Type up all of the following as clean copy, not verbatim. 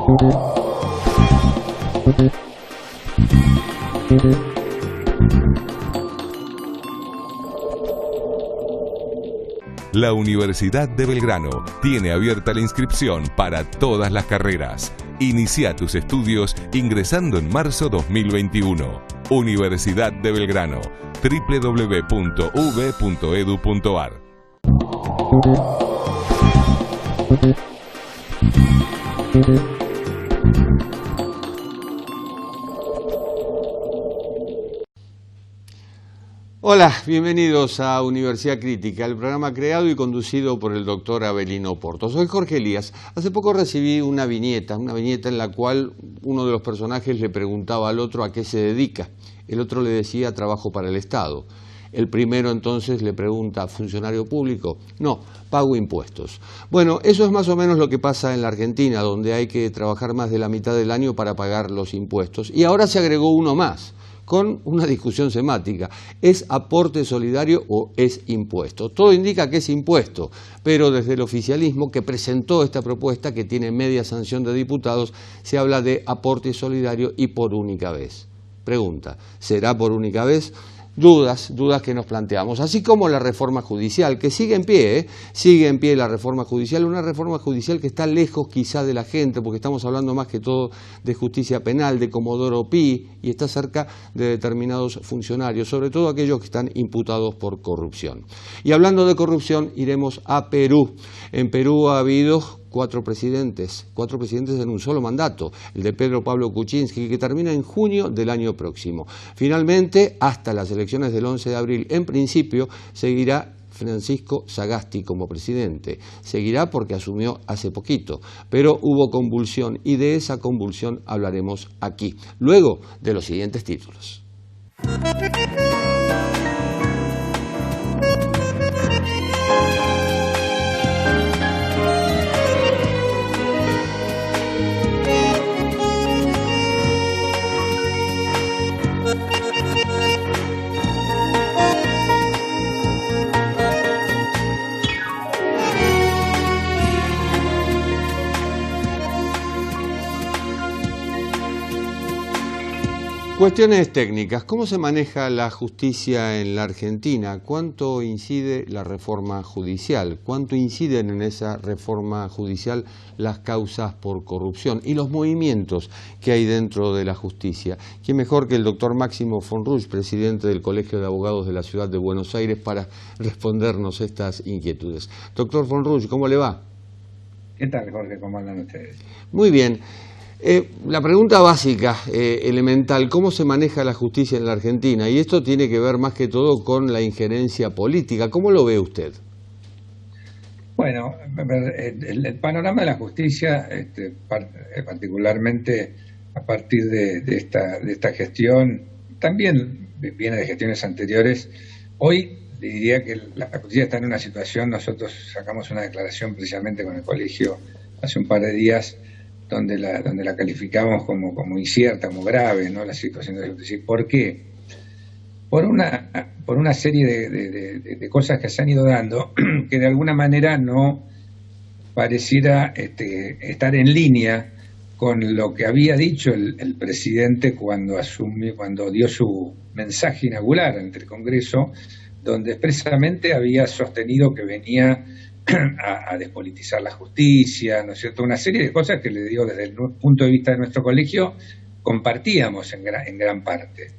La Universidad de Belgrano tiene abierta la inscripción para todas las carreras. Inicia tus estudios ingresando en marzo 2021. Universidad de Belgrano, www.uv.edu.ar. Hola, bienvenidos a Universidad Crítica, el programa creado y conducido por el doctor Avelino Porto. Soy Jorge Elías. Hace poco recibí una viñeta en la cual uno de los personajes le preguntaba al otro a qué se dedica. El otro le decía trabajo para el Estado. El primero entonces le pregunta, ¿funcionario público? No, pago impuestos. Bueno, eso es más o menos lo que pasa en la Argentina, donde hay que trabajar más de la mitad del año para pagar los impuestos. Y ahora se agregó uno más, con una discusión semática. ¿Es aporte solidario o es impuesto? Todo indica que es impuesto, pero desde el oficialismo que presentó esta propuesta, que tiene media sanción de diputados, se habla de aporte solidario y por única vez. Pregunta, ¿será por única vez? Dudas que nos planteamos, así como la reforma judicial, que sigue en pie la reforma judicial, una reforma judicial que está lejos quizá de la gente, porque estamos hablando más que todo de justicia penal, de Comodoro Pi, y está cerca de determinados funcionarios, sobre todo aquellos que están imputados por corrupción. Y hablando de corrupción, iremos a Perú. En Perú ha habido cuatro presidentes en un solo mandato, el de Pedro Pablo Kuczynski, que termina en junio del año próximo. Finalmente, hasta las elecciones del 11 de abril, en principio, seguirá Francisco Sagasti como presidente. Seguirá porque asumió hace poquito, pero hubo convulsión y de esa convulsión hablaremos aquí, luego de los siguientes títulos. Cuestiones técnicas. ¿Cómo se maneja la justicia en la Argentina? ¿Cuánto incide la reforma judicial? ¿Cuánto inciden en esa reforma judicial las causas por corrupción y los movimientos que hay dentro de la justicia? ¿Quién mejor que el doctor Máximo Fonruch, presidente del Colegio de Abogados de la Ciudad de Buenos Aires, para respondernos estas inquietudes? Doctor Fonruch, ¿cómo le va? ¿Qué tal, Jorge? ¿Cómo andan ustedes? Muy bien. La pregunta básica, elemental, ¿cómo se maneja la justicia en la Argentina? Y esto tiene que ver más que todo con la injerencia política. ¿Cómo lo ve usted? Bueno, el panorama de la justicia, particularmente a partir de esta gestión, también viene de gestiones anteriores. Hoy le diría que la justicia está en una situación, nosotros sacamos una declaración precisamente con el colegio hace un par de días, donde la calificamos como incierta, como grave, ¿no? La situación de la justicia. ¿Por qué? Por una serie de cosas que se han ido dando que de alguna manera no pareciera estar en línea con lo que había dicho el presidente cuando dio su mensaje inaugural ante el Congreso, donde expresamente había sostenido que venía a despolitizar la justicia, ¿no es cierto? Una serie de cosas que, le digo, desde el punto de vista de nuestro colegio, compartíamos en gran parte.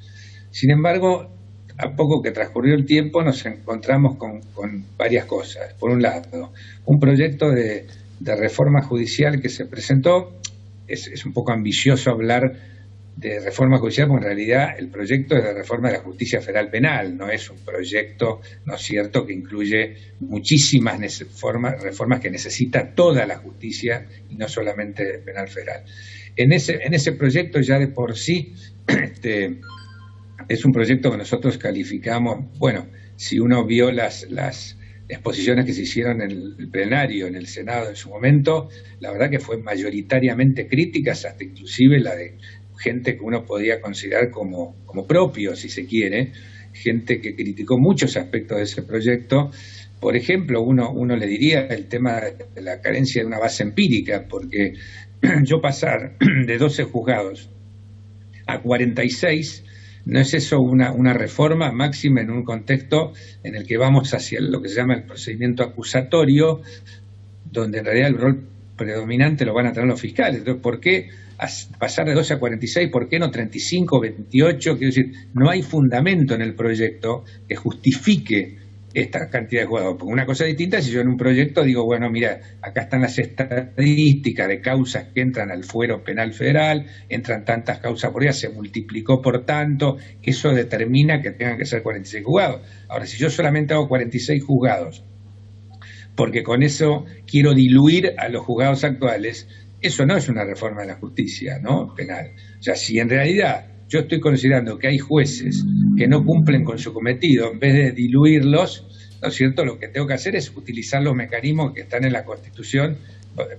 Sin embargo, a poco que transcurrió el tiempo, nos encontramos con varias cosas. Por un lado, un proyecto de reforma judicial que se presentó. Es un poco ambicioso hablar de reforma judicial, porque en realidad el proyecto es de reforma de la justicia federal penal, no es un proyecto, ¿no es cierto?, que incluye muchísimas reformas que necesita toda la justicia y no solamente penal federal. En ese proyecto ya de por sí es un proyecto que nosotros calificamos, bueno, si uno vio las exposiciones que se hicieron en el plenario, en el Senado en su momento, la verdad que fue mayoritariamente críticas, hasta inclusive la de gente que uno podía considerar como propio, si se quiere, gente que criticó muchos aspectos de ese proyecto. Por ejemplo, uno le diría el tema de la carencia de una base empírica, porque yo pasar de 12 juzgados a 46, ¿no es eso una reforma máxima en un contexto en el que vamos hacia lo que se llama el procedimiento acusatorio, donde en realidad el rol predominante lo van a tener los fiscales? Entonces, ¿por qué pasar de 12 a 46? ¿Por qué no 35, 28? Quiero decir, no hay fundamento en el proyecto que justifique esta cantidad de juzgados. Porque una cosa distinta es si yo en un proyecto digo, bueno, mira, acá están las estadísticas de causas que entran al fuero penal federal, entran tantas causas por día, se multiplicó por tanto, eso determina que tengan que ser 46 juzgados. Ahora, si yo solamente hago 46 juzgados, porque con eso quiero diluir a los juzgados actuales, eso no es una reforma de la justicia, ¿no?, penal. O sea, si en realidad yo estoy considerando que hay jueces que no cumplen con su cometido, en vez de diluirlos, ¿no es cierto?, lo que tengo que hacer es utilizar los mecanismos que están en la Constitución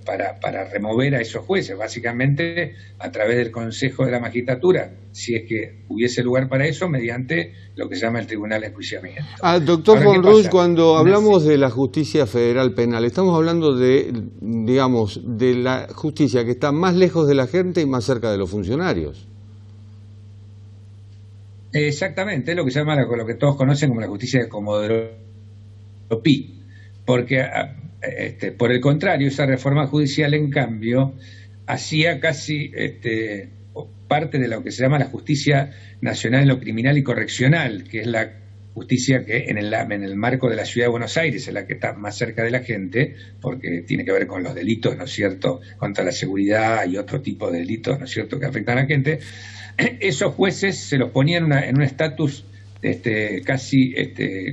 para remover a esos jueces, básicamente a través del Consejo de la Magistratura, si es que hubiese lugar para eso, mediante lo que se llama el Tribunal de Enjuiciamiento. Doctor von Rusch, cuando hablamos de la justicia federal penal, estamos hablando de, digamos, de la justicia que está más lejos de la gente y más cerca de los funcionarios. Exactamente, es lo que se llama lo que todos conocen como la justicia de Comodoro Pi, porque por el contrario, esa reforma judicial, en cambio, hacía casi parte de lo que se llama la justicia nacional en lo criminal y correccional, que es la justicia que en el marco de la Ciudad de Buenos Aires es la que está más cerca de la gente, porque tiene que ver con los delitos, ¿no es cierto?, contra la seguridad y otro tipo de delitos, ¿no es cierto?, que afectan a la gente. Esos jueces se los ponían en un estatus casi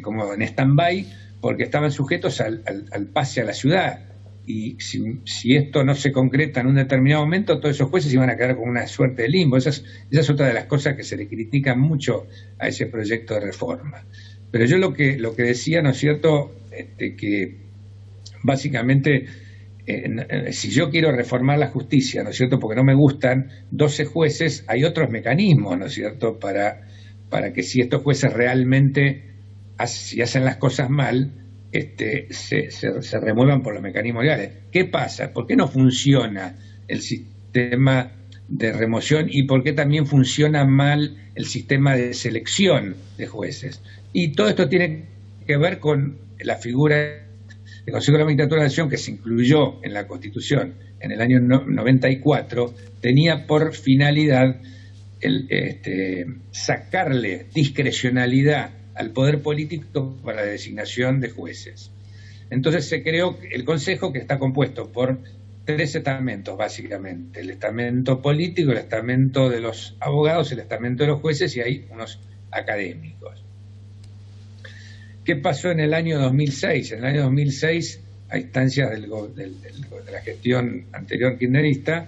como en stand-by, porque estaban sujetos al pase a la ciudad. Y si esto no se concreta en un determinado momento, todos esos jueces iban a quedar con una suerte de limbo. Esa es otra de las cosas que se le critican mucho a ese proyecto de reforma. Pero yo lo que decía, ¿no es cierto?, que básicamente, si yo quiero reformar la justicia, ¿no es cierto?, porque no me gustan 12 jueces, hay otros mecanismos, ¿no es cierto?, para que si estos jueces realmente, si hacen las cosas mal, se remuevan por los mecanismos legales. ¿Qué pasa? ¿Por qué no funciona el sistema de remoción y por qué también funciona mal el sistema de selección de jueces? Y todo esto tiene que ver con la figura del Consejo de la Magistratura de la Nación, que se incluyó en la Constitución en el año 94, tenía por finalidad sacarle discrecionalidad al poder político para la designación de jueces. Entonces se creó el Consejo, que está compuesto por 3 estamentos, básicamente: el estamento político, el estamento de los abogados, el estamento de los jueces, y hay unos académicos. ¿Qué pasó en el año 2006? En el año 2006, a instancias de la gestión anterior kirchnerista,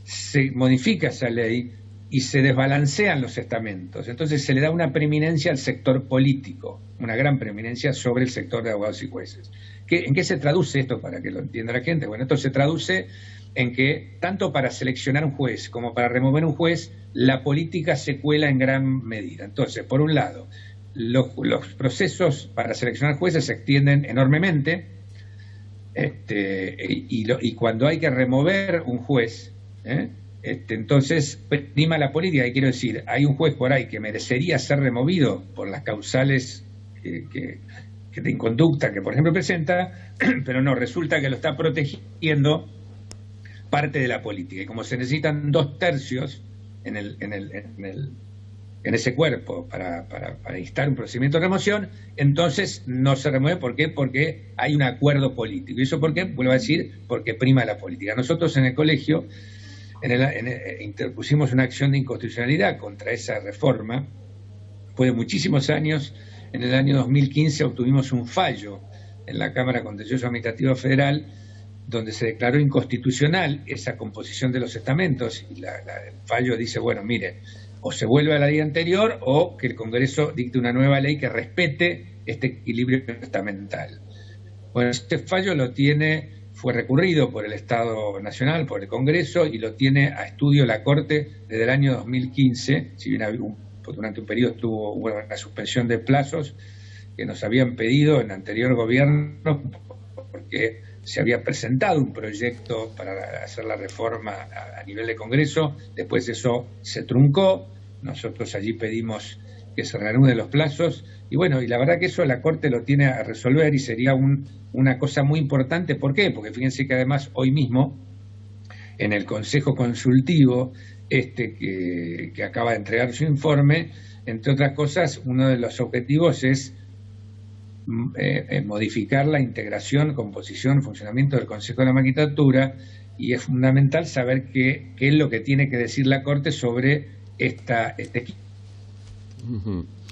se modifica esa ley y se desbalancean los estamentos. Entonces se le da una preeminencia al sector político, una gran preeminencia sobre el sector de abogados y jueces. ¿En qué se traduce esto, para que lo entienda la gente? Bueno, esto se traduce en que tanto para seleccionar un juez como para remover un juez, la política se cuela en gran medida. Entonces, por un lado, los procesos para seleccionar jueces se extienden enormemente, y cuando hay que remover un juez, entonces prima la política. Y quiero decir, hay un juez por ahí que merecería ser removido por las causales que de inconducta que, por ejemplo, presenta, pero no, resulta que lo está protegiendo parte de la política. Y como se necesitan 2/3 en ese cuerpo para instar un procedimiento de remoción, entonces no se remueve. ¿Por qué? Porque hay un acuerdo político. ¿Y eso por qué? Vuelvo a decir, porque prima la política. Nosotros en el colegio interpusimos una acción de inconstitucionalidad contra esa reforma. Después de muchísimos años, en el año 2015 obtuvimos un fallo en la Cámara Contencioso Administrativa Federal, donde se declaró inconstitucional esa composición de los estamentos, y el fallo dice, bueno, mire, o se vuelve a la ley anterior o que el Congreso dicte una nueva ley que respete este equilibrio estamental. Bueno, este fallo fue recurrido por el Estado Nacional, por el Congreso, y lo tiene a estudio la Corte desde el año 2015, si bien durante un periodo tuvo una suspensión de plazos que nos habían pedido en el anterior gobierno, porque se había presentado un proyecto para hacer la reforma a nivel de Congreso, después eso se truncó, nosotros allí pedimos que se reanuden los plazos, y bueno, y la verdad que eso la Corte lo tiene a resolver y sería una cosa muy importante. ¿Por qué? Porque fíjense que además hoy mismo, en el Consejo Consultivo, que acaba de entregar su informe, entre otras cosas, uno de los objetivos es modificar la integración, composición, funcionamiento del Consejo de la Magistratura, y es fundamental saber qué es lo que tiene que decir la Corte sobre este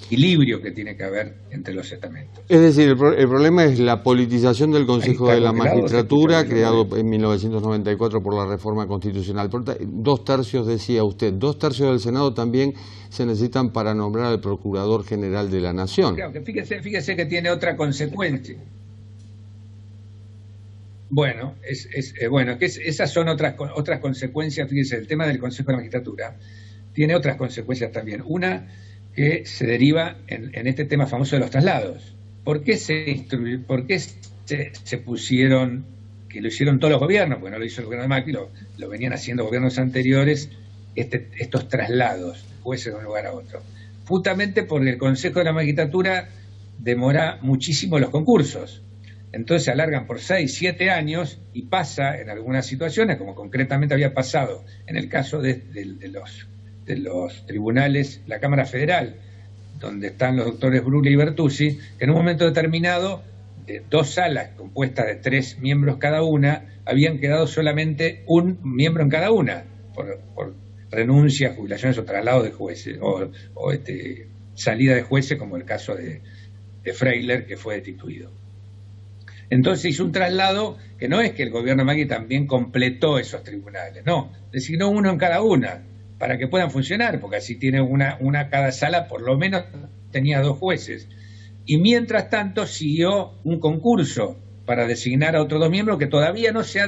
equilibrio que tiene que haber entre los estamentos. Es decir, el problema es la politización del Consejo de la Magistratura, creado en 1994 por la reforma constitucional. 2/3, decía usted, 2/3 del Senado también se necesitan para nombrar al Procurador General de la Nación. Claro, que fíjese que tiene otra consecuencia. Bueno, esas son otras consecuencias. Fíjese, el tema del Consejo de la Magistratura tiene otras consecuencias también. Una que se deriva en este tema famoso de los traslados. ¿Por qué se pusieron, que lo hicieron todos los gobiernos, porque no lo hizo el gobierno de Macri, lo venían haciendo gobiernos anteriores, estos traslados de jueces de un lugar a otro? Justamente porque el Consejo de la Magistratura demora muchísimo los concursos. Entonces se alargan por 6, 7 años y pasa en algunas situaciones, como concretamente había pasado en el caso de los tribunales, la Cámara Federal, donde están los doctores Bruglia y Bertuzzi, que en un momento determinado, de 2 salas compuestas de 3 miembros cada una, habían quedado solamente un miembro en cada una, por renuncias, jubilaciones o traslados de jueces, o salida de jueces, como el caso de Freiler, que fue destituido. Entonces hizo un traslado que no es que el gobierno Macri también completó esos tribunales, no, designó uno en cada una, para que puedan funcionar, porque así tiene una cada sala, por lo menos tenía 2 jueces. Y mientras tanto siguió un concurso para designar a otros 2 miembros que todavía no se ha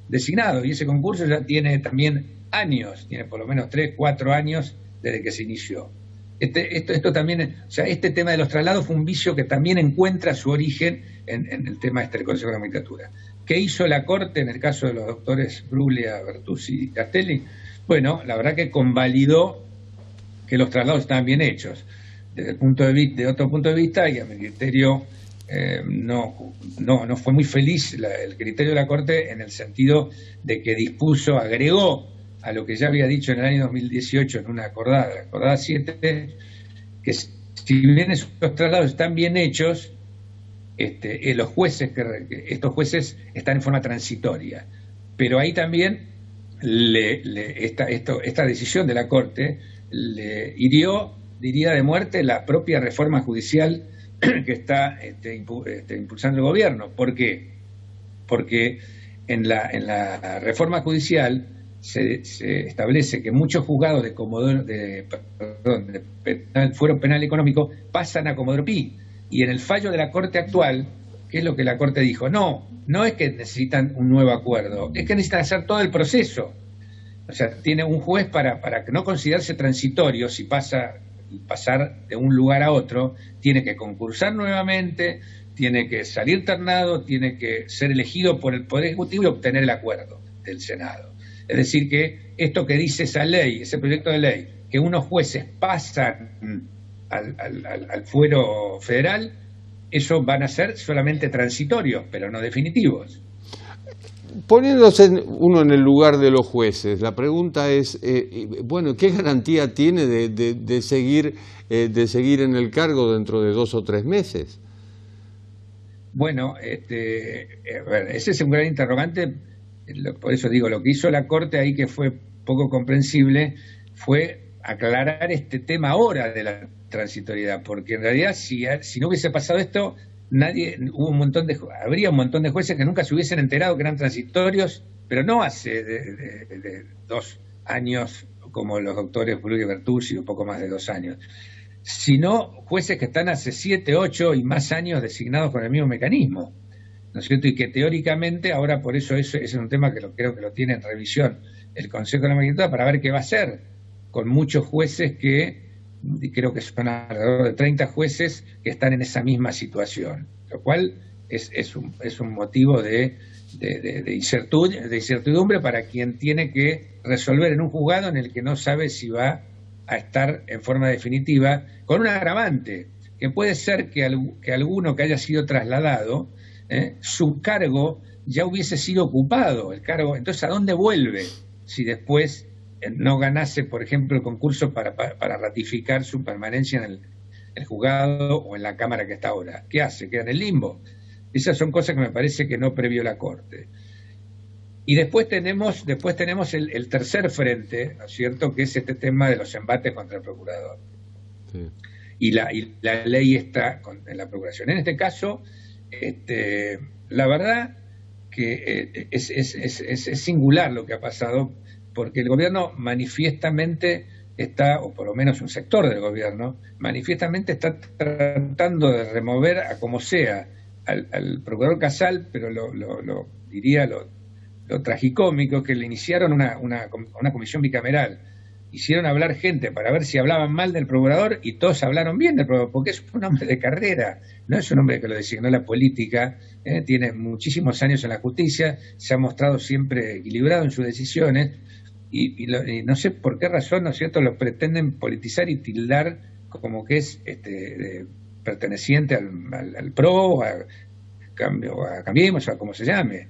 designado, y ese concurso ya tiene también años, tiene por lo menos 3, 4 años desde que se inició. Esto también, o sea, este tema de los traslados fue un vicio que también encuentra su origen en el tema del Consejo de la Magistratura. ¿Qué hizo la Corte en el caso de los doctores Bruglia, Bertuzzi y Castelli? Bueno, la verdad que convalidó que los traslados estaban bien hechos. Desde otro punto de vista, y a mi criterio no fue muy feliz el criterio de la Corte, en el sentido de que agregó a lo que ya había dicho en el año 2018 en una acordada 7, que si bien esos traslados están bien hechos, estos jueces están en forma transitoria. Pero ahí también esta decisión de la Corte le hirió, diría, de muerte la propia reforma judicial que está impulsando el gobierno. ¿Por qué? Porque en la reforma judicial se establece que muchos juzgados de fuero penal económico pasan a Comodoro Pi, y en el fallo de la Corte actual, ¿qué es lo que la Corte dijo? No es que necesitan un nuevo acuerdo, es que necesitan hacer todo el proceso. O sea, tiene un juez para no considerarse transitorio, si pasar de un lugar a otro, tiene que concursar nuevamente, tiene que salir ternado, tiene que ser elegido por el Poder Ejecutivo y obtener el acuerdo del Senado. Es decir, que esto que dice esa ley, ese proyecto de ley, que unos jueces pasan al fuero federal, eso van a ser solamente transitorios, pero no definitivos. Poniéndose uno en el lugar de los jueces, la pregunta es, ¿qué garantía tiene de seguir en el cargo dentro de 2 o 3 meses? Bueno, ese es un gran interrogante. Por eso digo, lo que hizo la Corte ahí, que fue poco comprensible, fue aclarar este tema ahora de la transitoriedad, porque en realidad si no hubiese pasado esto, habría un montón de jueces que nunca se hubiesen enterado que eran transitorios, pero no hace de 2 años como los doctores Bruglia y Bertuzzi, un poco más de 2 años, sino jueces que están hace 7, 8 y más años designados con el mismo mecanismo, ¿no es cierto? Y que teóricamente, ahora por eso es un tema que creo que lo tiene en revisión el Consejo de la Magistratura, para ver qué va a hacer con muchos jueces creo que son alrededor de 30 jueces que están en esa misma situación, lo cual es un motivo de incertidumbre para quien tiene que resolver en un juzgado en el que no sabe si va a estar en forma definitiva, con un agravante, que puede ser que alguno que haya sido trasladado, su cargo ya hubiese sido ocupado, el cargo. Entonces, ¿a dónde vuelve si después no ganase, por ejemplo, el concurso para ratificar su permanencia en el juzgado o en la Cámara que está ahora? ¿Qué hace? Queda en el limbo. Esas son cosas que me parece que no previó la Corte. Y después tenemos el tercer frente, ¿no es cierto?, que es este tema de los embates contra el procurador. Sí. Y la ley está en la procuración. En este caso, la verdad que es singular lo que ha pasado, porque el gobierno manifiestamente está, o por lo menos un sector del gobierno, manifiestamente está tratando de remover a como sea al procurador Casal, pero lo tragicómico es que le iniciaron una comisión bicameral, hicieron hablar gente para ver si hablaban mal del procurador y todos hablaron bien del procurador, porque es un hombre de carrera, no es un hombre que lo designó la política, tiene muchísimos años en la justicia, se ha mostrado siempre equilibrado en sus decisiones y no sé por qué razón, ¿no es cierto?, lo pretenden politizar y tildar como que es perteneciente al PRO, a Cambiemos, a como se llame.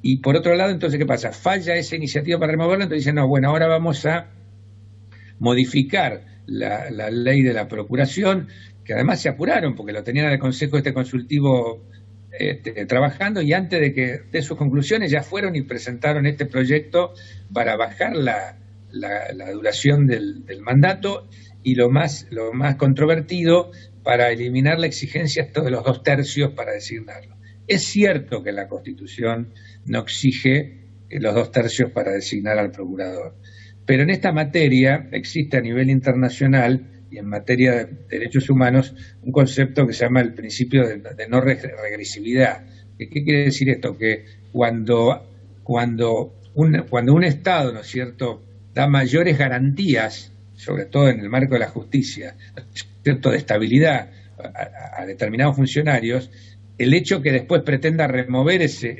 Y por otro lado, entonces, ¿qué pasa? Falla esa iniciativa para removerlo, entonces dicen, no, bueno, ahora vamos a modificar la ley de la procuración, que además se apuraron, porque lo tenían en el Consejo Consultivo trabajando, y antes de sus conclusiones ya fueron y presentaron este proyecto para bajar la duración del mandato, y lo más controvertido, para eliminar la exigencia esto de los 2/3 para designarlo. Es cierto que la Constitución no exige los 2/3 para designar al procurador, pero en esta materia existe a nivel internacional y en materia de derechos humanos un concepto que se llama el principio de no regresividad. ¿Qué quiere decir esto? Que cuando un Estado, ¿no es cierto?, da mayores garantías, sobre todo en el marco de la justicia, cierto, de estabilidad a determinados funcionarios, el hecho que después pretenda remover ese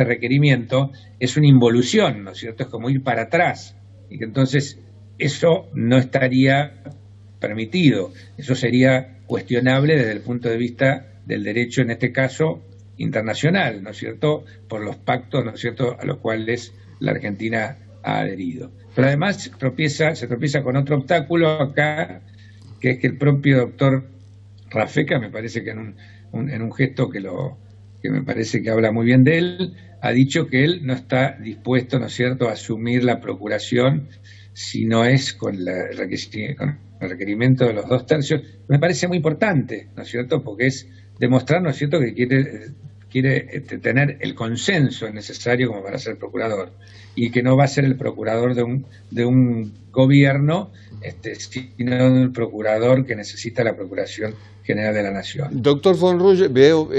requerimiento es una involución, ¿no es cierto? Es como ir para atrás, y que entonces eso no estaría permitido, eso sería cuestionable desde el punto de vista del derecho, en este caso internacional, ¿no es cierto?, por los pactos, ¿no es cierto?, a los cuales la Argentina ha adherido. Pero además se tropieza con otro obstáculo acá, que es que el propio doctor Rafeca, me parece que en un gesto que me parece que habla muy bien de él, ha dicho que él no está dispuesto, ¿no es cierto?, a asumir la procuración si no es con el requerimiento de los 2/3. Me parece muy importante, ¿no es cierto?, porque es demostrar, ¿no es cierto?, que quiere tener el consenso necesario como para ser procurador, y que no va a ser el procurador de un gobierno, sino del procurador que necesita la Procuración General de la Nación. Doctor von Ruge, veo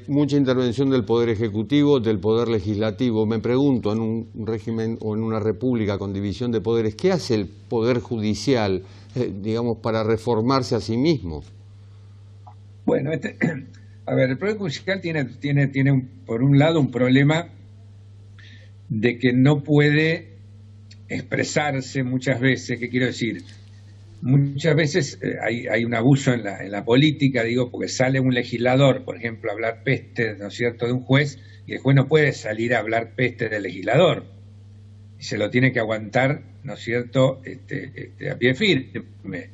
mucha intervención del Poder Ejecutivo, del Poder Legislativo. Me pregunto, en un régimen o en una república con división de poderes, ¿qué hace el Poder Judicial, digamos, para reformarse a sí mismo? Bueno, a ver, el Poder Judicial tiene por un lado un problema de que no puede expresarse muchas veces. ¿Qué quiero decir? Muchas veces hay un abuso en la política, digo, porque sale un legislador, por ejemplo, a hablar peste, ¿no es cierto?, de un juez, y el juez no puede salir a hablar peste del legislador, y se lo tiene que aguantar, ¿no es cierto?, a pie firme.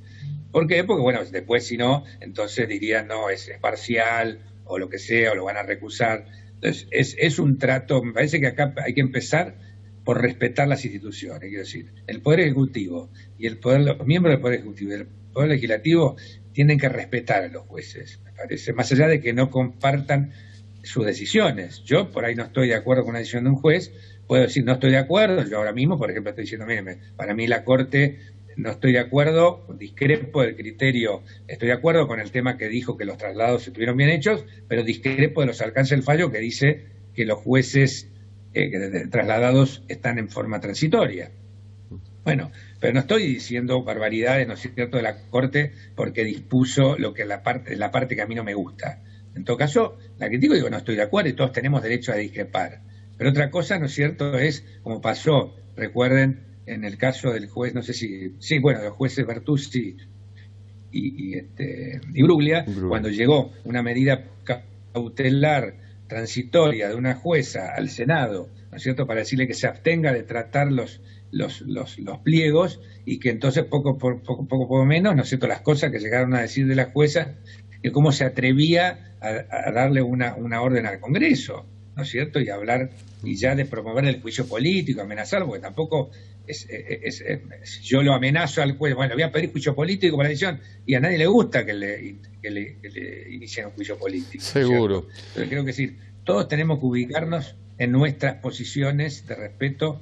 ¿Por qué? Porque, bueno, después si no, entonces dirían, no, es parcial, o lo que sea, o lo van a recusar. Entonces, es un trato, me parece que acá hay que empezar por respetar las instituciones, quiero decir, el Poder Ejecutivo y los miembros del Poder Ejecutivo y el Poder Legislativo tienen que respetar a los jueces, me parece, más allá de que no compartan sus decisiones. Yo por ahí no estoy de acuerdo con una decisión de un juez, puedo decir no estoy de acuerdo, yo ahora mismo, por ejemplo, estoy diciendo, mire, para mí la Corte no estoy de acuerdo, discrepo del criterio, estoy de acuerdo con el tema que dijo que los traslados estuvieron bien hechos, pero discrepo de los alcances del fallo que dice que los jueces trasladados están en forma transitoria. Bueno, pero no estoy diciendo barbaridades, ¿no es cierto?, de la Corte porque dispuso lo que la parte que a mí no me gusta. En todo caso, la critico y digo, no estoy de acuerdo y todos tenemos derecho a discrepar. Pero otra cosa, ¿no es cierto?, es como pasó, recuerden, en el caso del juez, no sé si, sí, bueno, de los jueces Bertuzzi y Bruglia, cuando llegó una medida cautelar transitoria de una jueza al Senado, ¿no es cierto?, para decirle que se abstenga de tratar los pliegos y que entonces poco menos, ¿no es cierto?, las cosas que llegaron a decir de la jueza, que cómo se atrevía a darle una orden al Congreso, ¿no es cierto?, y hablar y ya de promover el juicio político, amenazarlo, porque tampoco yo lo amenazo al juez, bueno, voy a pedir juicio político para la decisión, y a nadie le gusta que le inicien un juicio político. Seguro. Pero creo que decir, todos tenemos que ubicarnos en nuestras posiciones de respeto,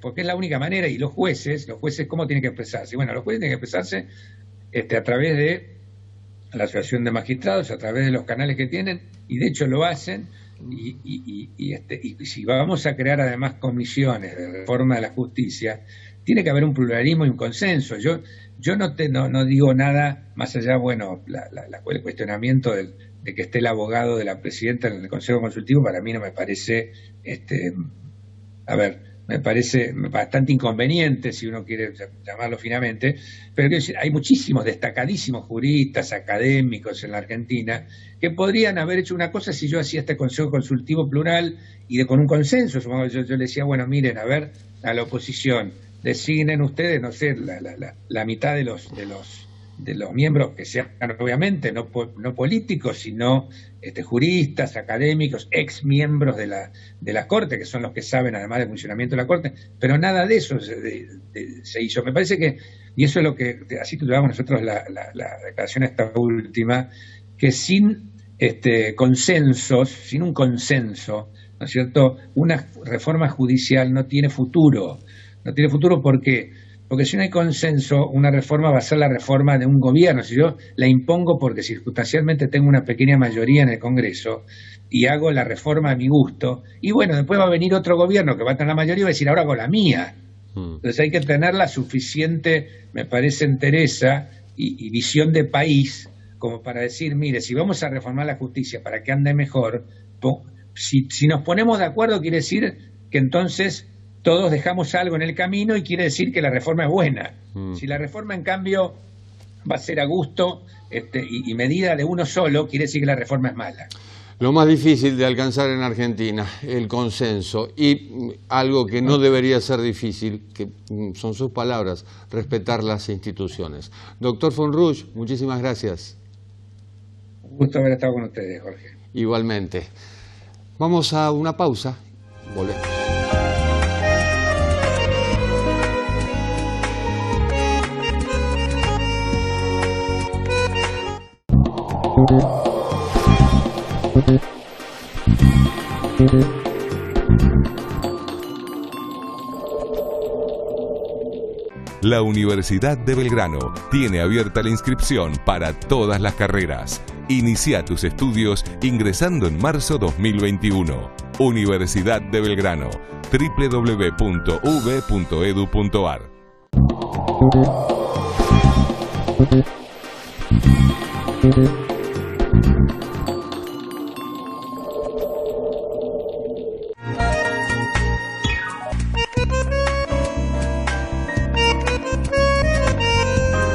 porque es la única manera. Y los jueces, ¿cómo tienen que expresarse? Bueno, los jueces tienen que expresarse a través de la Asociación de Magistrados, a través de los canales que tienen, y de hecho lo hacen. Y si vamos a crear además comisiones de reforma de la justicia, tiene que haber un pluralismo y un consenso. Yo no digo nada más allá, bueno, el cuestionamiento de que esté el abogado de la presidenta en el Consejo Consultivo, para mí no me parece, me parece bastante inconveniente, si uno quiere llamarlo finamente, pero quiero decir, hay muchísimos destacadísimos juristas, académicos en la Argentina, que podrían haber hecho una cosa si yo hacía este Consejo Consultivo plural y con un consenso. Yo le decía, bueno, miren, a ver, a la oposición, designen ustedes, no sé, la mitad de los miembros que sean, obviamente, no políticos, sino juristas, académicos, ex miembros de la Corte, que son los que saben además del funcionamiento de la Corte, pero nada de eso se hizo. Me parece que, y eso es lo que, así titulamos nosotros la declaración esta última, que sin consensos, sin un consenso, ¿no es cierto?, una reforma judicial no tiene futuro. No tiene futuro, ¿por qué? Porque si no hay consenso, una reforma va a ser la reforma de un gobierno. Si yo la impongo porque circunstancialmente tengo una pequeña mayoría en el Congreso y hago la reforma a mi gusto, y bueno, después va a venir otro gobierno que va a tener la mayoría y va a decir, ahora hago la mía. Entonces hay que tener la suficiente, me parece, entereza y visión de país como para decir, mire, si vamos a reformar la justicia para que ande mejor, si nos ponemos de acuerdo quiere decir que entonces todos dejamos algo en el camino y quiere decir que la reforma es buena. Si la reforma, en cambio, va a ser a gusto y medida de uno solo, quiere decir que la reforma es mala. Lo más difícil de alcanzar en Argentina, el consenso, y algo que no debería ser difícil, que son sus palabras, respetar las instituciones. Doctor von Rusch, muchísimas gracias. Un gusto haber estado con ustedes, Jorge. Igualmente. Vamos a una pausa. Volvemos. La Universidad de Belgrano tiene abierta la inscripción para todas las carreras. Inicia tus estudios ingresando en marzo 2021. Universidad de Belgrano, www.uv.edu.ar.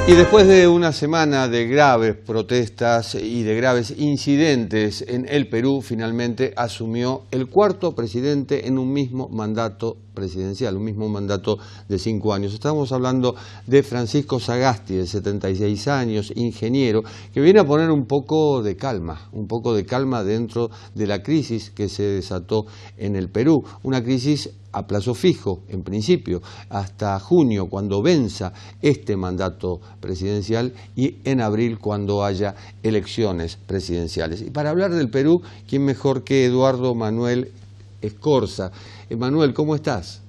Y después de una semana de graves protestas y de graves incidentes en el Perú, finalmente asumió el cuarto presidente en un mismo mandato presidencial, un mismo mandato de 5 años. Estamos hablando de Francisco Sagasti, de 76 años, ingeniero, que viene a poner un poco de calma dentro de la crisis que se desató en el Perú, una crisis a plazo fijo, en principio, hasta junio, cuando venza este mandato presidencial, y en abril, cuando haya elecciones presidenciales. Y para hablar del Perú, ¿quién mejor que Eduardo Manuel Escorza? Manuel, ¿cómo estás?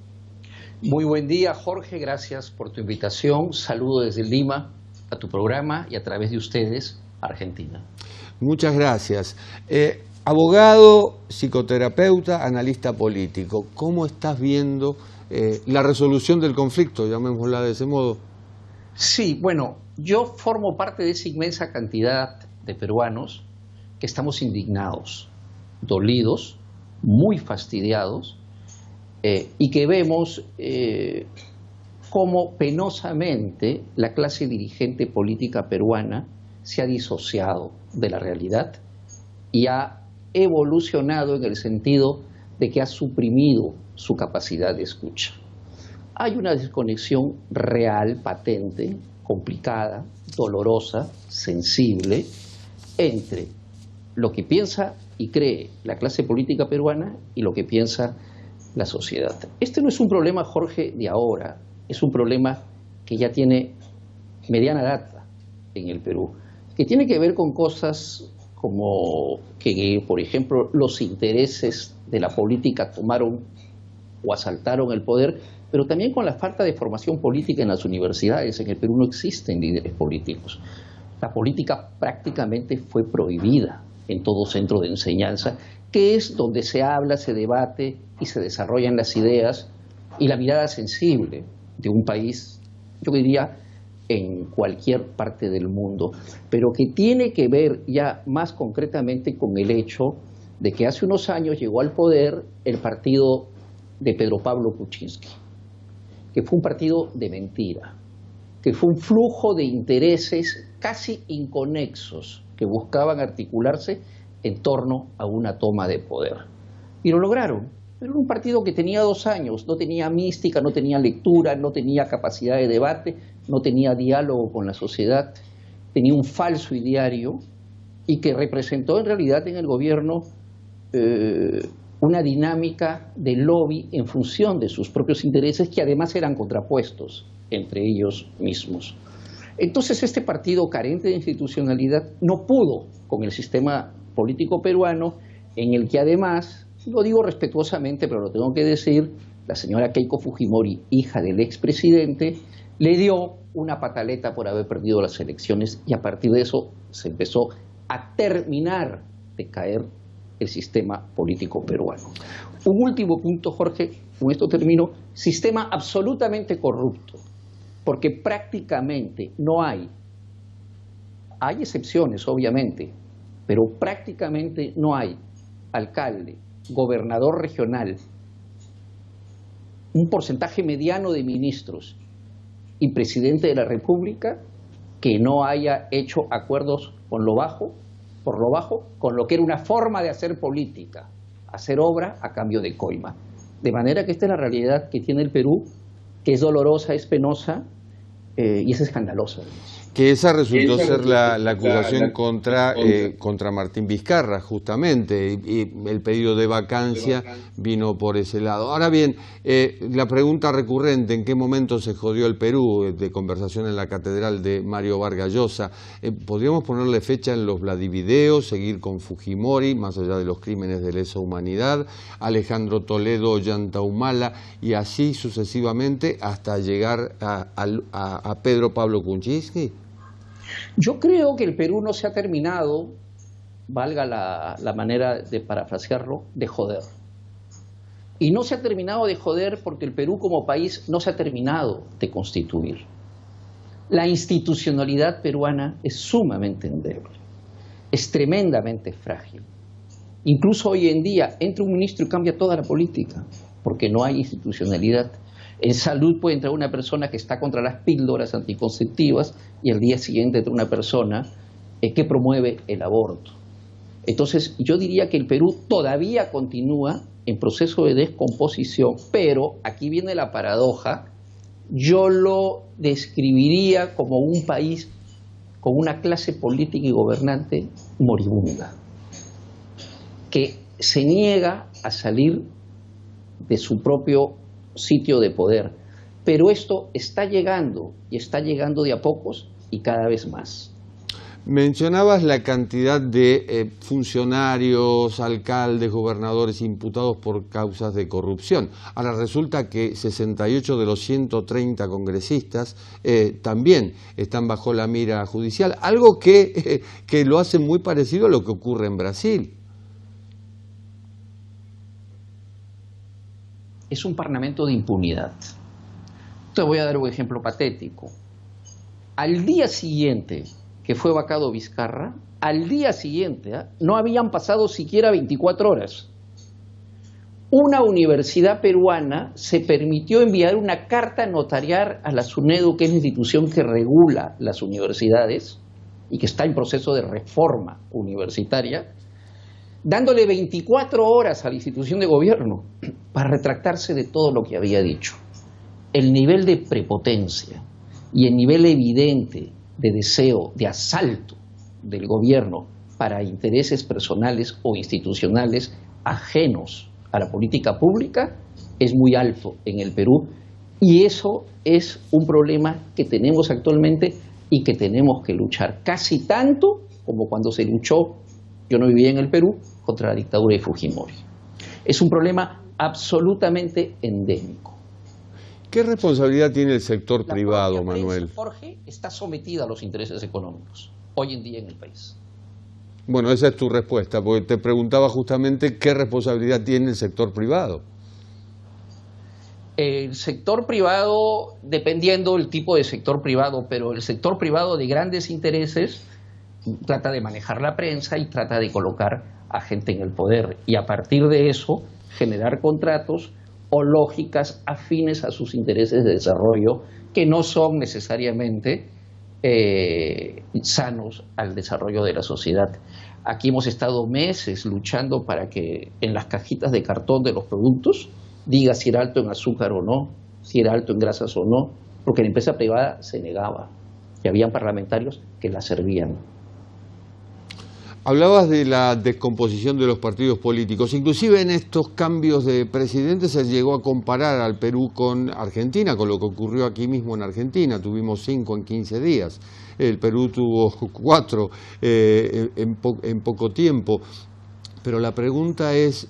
Muy buen día, Jorge, gracias por tu invitación. Saludo desde Lima a tu programa y a través de ustedes, Argentina. Muchas gracias. Abogado, psicoterapeuta, analista político, ¿cómo estás viendo la resolución del conflicto, llamémosla de ese modo? Sí, bueno, yo formo parte de esa inmensa cantidad de peruanos que estamos indignados, dolidos, muy fastidiados, y que vemos cómo penosamente la clase dirigente política peruana se ha disociado de la realidad y ha evolucionado en el sentido de que ha suprimido su capacidad de escucha. Hay una desconexión real, patente, complicada, dolorosa, sensible, entre lo que piensa y cree la clase política peruana y lo que piensa la sociedad. Este no es un problema, Jorge, de ahora, es un problema que ya tiene mediana data en el Perú, que tiene que ver con cosas como que, por ejemplo, los intereses de la política tomaron o asaltaron el poder, pero también con la falta de formación política en las universidades. En el Perú no existen líderes políticos. La política prácticamente fue prohibida en todo centro de enseñanza, que es donde se habla, se debate y se desarrollan las ideas y la mirada sensible de un país, yo diría, en cualquier parte del mundo, pero que tiene que ver ya más concretamente con el hecho de que hace unos años llegó al poder el partido de Pedro Pablo Kuczynski, que fue un partido de mentira, que fue un flujo de intereses casi inconexos que buscaban articularse en torno a una toma de poder. Y lo lograron. Pero era un partido que tenía 2 años, no tenía mística, no tenía lectura, no tenía capacidad de debate, no tenía diálogo con la sociedad, tenía un falso ideario y que representó en realidad en el gobierno una dinámica de lobby en función de sus propios intereses, que además eran contrapuestos entre ellos mismos. Entonces este partido carente de institucionalidad no pudo con el sistema político peruano, en el que además, lo digo respetuosamente, pero lo tengo que decir, la señora Keiko Fujimori, hija del expresidente, le dio una pataleta por haber perdido las elecciones, y a partir de eso se empezó a terminar de caer el sistema político peruano. Un último punto, Jorge, con esto termino: sistema absolutamente corrupto, porque prácticamente no hay excepciones obviamente, pero prácticamente no hay alcalde, gobernador regional, un porcentaje mediano de ministros y presidente de la República que no haya hecho acuerdos por lo bajo, con lo que era una forma de hacer política, hacer obra a cambio de coima. De manera que esta es la realidad que tiene el Perú, que es dolorosa, es penosa y es escandalosa. Que esa resultó ser la acusación contra Martín Vizcarra, justamente, y el pedido de vacancia vino por ese lado. Ahora bien, la pregunta recurrente: ¿en qué momento se jodió el Perú? De conversación en la catedral de Mario Vargas Llosa. ¿Podríamos ponerle fecha en los Vladivideos, seguir con Fujimori, más allá de los crímenes de lesa humanidad, Alejandro Toledo, Ollanta Humala, y así sucesivamente hasta llegar a Pedro Pablo Kuczynski? Yo creo que el Perú no se ha terminado, valga la manera de parafrasearlo, de joder. Y no se ha terminado de joder porque el Perú como país no se ha terminado de constituir. La institucionalidad peruana es sumamente endeble, es tremendamente frágil. Incluso hoy en día entra un ministro y cambia toda la política, porque no hay institucionalidad. En salud puede entrar una persona que está contra las píldoras anticonceptivas y al día siguiente entra una persona que promueve el aborto. Entonces yo diría que el Perú todavía continúa en proceso de descomposición, pero aquí viene la paradoja: yo lo describiría como un país con una clase política y gobernante moribunda, que se niega a salir de su propio sitio de poder. Pero esto está llegando, y está llegando de a pocos y cada vez más. Mencionabas la cantidad de funcionarios, alcaldes, gobernadores imputados por causas de corrupción. Ahora resulta que 68 de los 130 congresistas también están bajo la mira judicial, algo que lo hace muy parecido a lo que ocurre en Brasil. es un parlamento de impunidad. Te voy a dar un ejemplo patético. Al día siguiente que fue vacado Vizcarra, al día siguiente, no habían pasado siquiera 24 horas. Una universidad peruana se permitió enviar una carta notarial a la SUNEDU, que es la institución que regula las universidades y que está en proceso de reforma universitaria, dándole 24 horas a la institución de gobierno para retractarse de todo lo que había dicho. El nivel de prepotencia y el nivel evidente de deseo de asalto del gobierno para intereses personales o institucionales ajenos a la política pública es muy alto en el Perú, y eso es un problema que tenemos actualmente y que tenemos que luchar casi tanto como cuando se luchó, yo no vivía en el Perú, contra la dictadura de Fujimori. Es un problema absolutamente endémico. ¿Qué responsabilidad tiene el sector privado, La propia Manuel? prensa, Jorge, está sometida a los intereses económicos hoy en día en el país. Bueno, esa es tu respuesta, porque te preguntaba justamente qué responsabilidad tiene el sector privado. El sector privado, dependiendo del tipo de sector privado, pero el sector privado de grandes intereses trata de manejar la prensa y trata de colocar a gente en el poder, y a partir de eso generar contratos o lógicas afines a sus intereses de desarrollo, que no son necesariamente sanos al desarrollo de la sociedad. Aquí hemos estado meses luchando para que en las cajitas de cartón de los productos diga si era alto en azúcar o no, si era alto en grasas o no, porque la empresa privada se negaba y habían parlamentarios que la servían. Hablabas de la descomposición de los partidos políticos. Inclusive en estos cambios de presidente se llegó a comparar al Perú con Argentina, con lo que ocurrió aquí mismo en Argentina. Tuvimos 5 en 15 días. El Perú tuvo 4 en poco tiempo. Pero la pregunta es,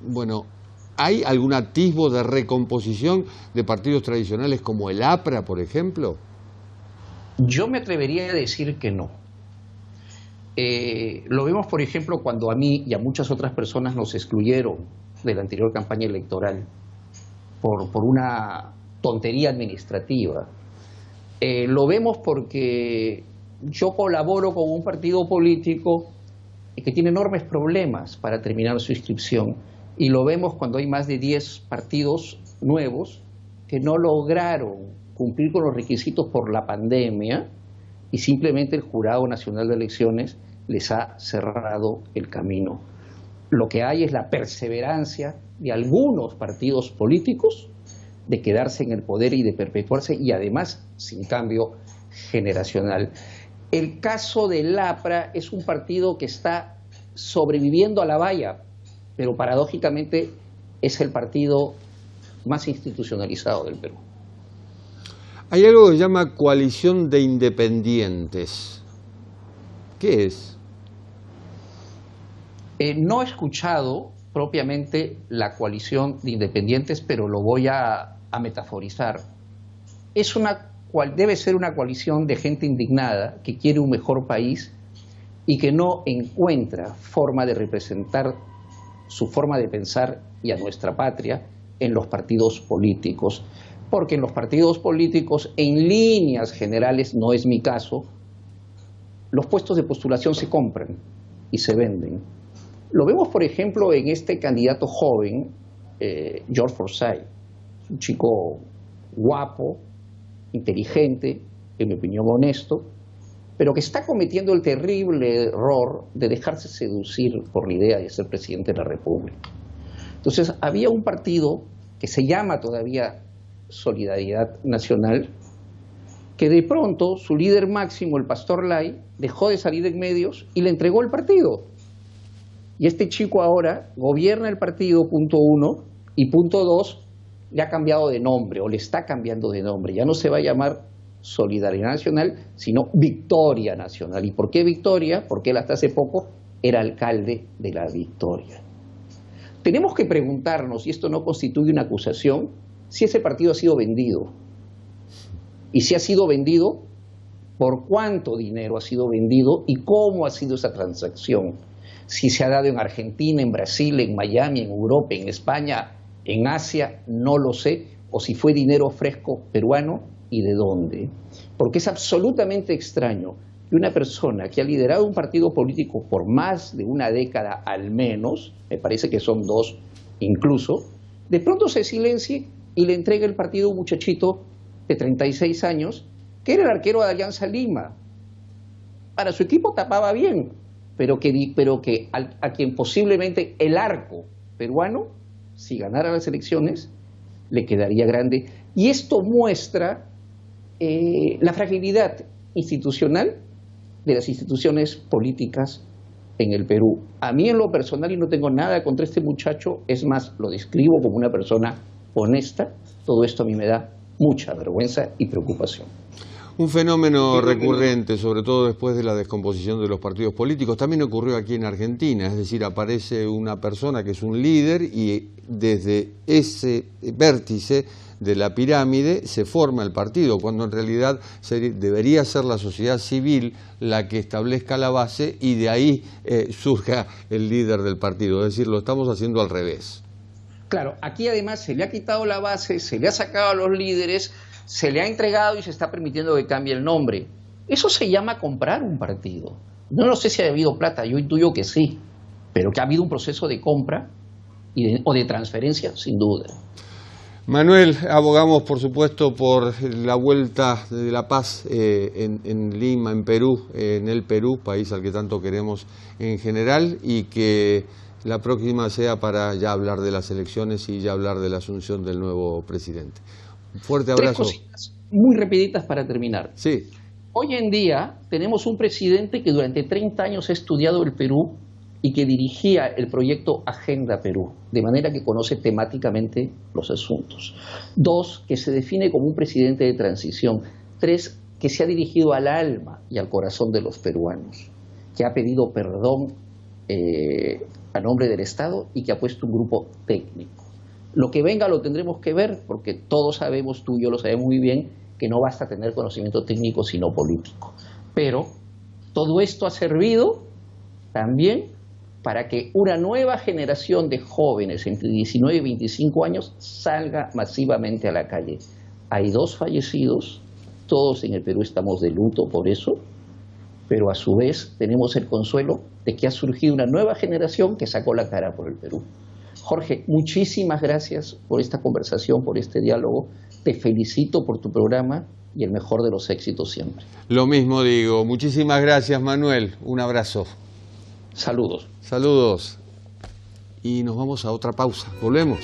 bueno, ¿hay algún atisbo de recomposición de partidos tradicionales como el APRA, por ejemplo? Yo me atrevería a decir que no. Lo vemos, por ejemplo, cuando a mí y a muchas otras personas nos excluyeron de la anterior campaña electoral por una tontería administrativa. Lo vemos porque yo colaboro con un partido político que tiene enormes problemas para terminar su inscripción, y lo vemos cuando hay más de 10 partidos nuevos que no lograron cumplir con los requisitos por la pandemia, y simplemente el Jurado Nacional de Elecciones les ha cerrado el camino. Lo que hay es la perseverancia de algunos partidos políticos de quedarse en el poder y de perpetuarse, y además sin cambio generacional. El caso del APRA es un partido que está sobreviviendo a la valla, pero paradójicamente es el partido más institucionalizado del Perú. Hay algo que se llama coalición de independientes. ¿Qué es? No he escuchado propiamente la coalición de independientes, pero lo voy a metaforizar. Debe ser una coalición de gente indignada que quiere un mejor país y que no encuentra forma de representar su forma de pensar y a nuestra patria en los partidos políticos. Porque en los partidos políticos, en líneas generales, no es mi caso, los puestos de postulación se compran y se venden. Lo vemos, por ejemplo, en este candidato joven, George Forsyth, un chico guapo, inteligente, en mi opinión honesto, pero que está cometiendo el terrible error de dejarse seducir por la idea de ser presidente de la República. Entonces, había un partido que se llama todavía Solidaridad Nacional, que de pronto su líder máximo, el Pastor Lay, dejó de salir en medios y le entregó el partido. Y este chico ahora gobierna el partido, punto 1, y punto 2, le ha cambiado de nombre, o le está cambiando de nombre. Ya no se va a llamar Solidaridad Nacional, sino Victoria Nacional. ¿Y por qué Victoria? Porque él hasta hace poco era alcalde de La Victoria. Tenemos que preguntarnos, y esto no constituye una acusación, si ese partido ha sido vendido. Y si ha sido vendido, ¿por cuánto dinero ha sido vendido y cómo ha sido esa transacción? Si se ha dado en Argentina, en Brasil, en Miami, en Europa, en España, En Asia no lo sé, o si fue dinero fresco peruano y de dónde. Porque es absolutamente extraño que una persona que ha liderado un partido político por más de una década al menos, me parece que son 2 incluso, de pronto se silencie y le entregue el partido a un muchachito de 36 años, que era el arquero de Alianza Lima. Para su equipo tapaba bien, pero que a quien posiblemente el arco peruano, si ganara las elecciones, le quedaría grande. Y esto muestra la fragilidad institucional de las instituciones políticas en el Perú. A mí en lo personal, y no tengo nada contra este muchacho, es más, lo describo como una persona honesta, todo esto a mí me da mucha vergüenza y preocupación. Un fenómeno recurrente, sobre todo después de la descomposición de los partidos políticos, también ocurrió aquí en Argentina, es decir, aparece una persona que es un líder y desde ese vértice de la pirámide se forma el partido, cuando en realidad debería ser la sociedad civil la que establezca la base y de ahí surja el líder del partido, es decir, lo estamos haciendo al revés. Claro, aquí además se le ha quitado la base, se le ha sacado a los líderes, se le ha entregado y se está permitiendo que cambie el nombre. Eso se llama comprar un partido. No sé si ha habido plata, yo intuyo que sí, pero que ha habido un proceso de compra o de transferencia, sin duda. Manuel, abogamos por supuesto por la vuelta de la paz en Lima, en Perú, en el Perú, país al que tanto queremos en general, y que la próxima sea para ya hablar de las elecciones y ya hablar de la asunción del nuevo presidente. Un fuerte abrazo. 3 cositas muy rapiditas para terminar. Sí. Hoy en día tenemos un presidente que durante 30 años ha estudiado el Perú y que dirigía el proyecto Agenda Perú, de manera que conoce temáticamente los asuntos. 2, que se define como un presidente de transición. 3, que se ha dirigido al alma y al corazón de los peruanos, que ha pedido perdón a nombre del Estado y que ha puesto un grupo técnico. Lo que venga lo tendremos que ver, porque todos sabemos, tú y yo lo sabemos muy bien, que no basta tener conocimiento técnico sino político. Pero todo esto ha servido también para que una nueva generación de jóvenes entre 19 y 25 años salga masivamente a la calle. Hay 2 fallecidos, todos en el Perú estamos de luto por eso, pero a su vez tenemos el consuelo de que ha surgido una nueva generación que sacó la cara por el Perú. Jorge, muchísimas gracias por esta conversación, por este diálogo. Te felicito por tu programa y el mejor de los éxitos siempre. Lo mismo digo. Muchísimas gracias, Manuel. Un abrazo. Saludos. Saludos. Y nos vamos a otra pausa. Volvemos.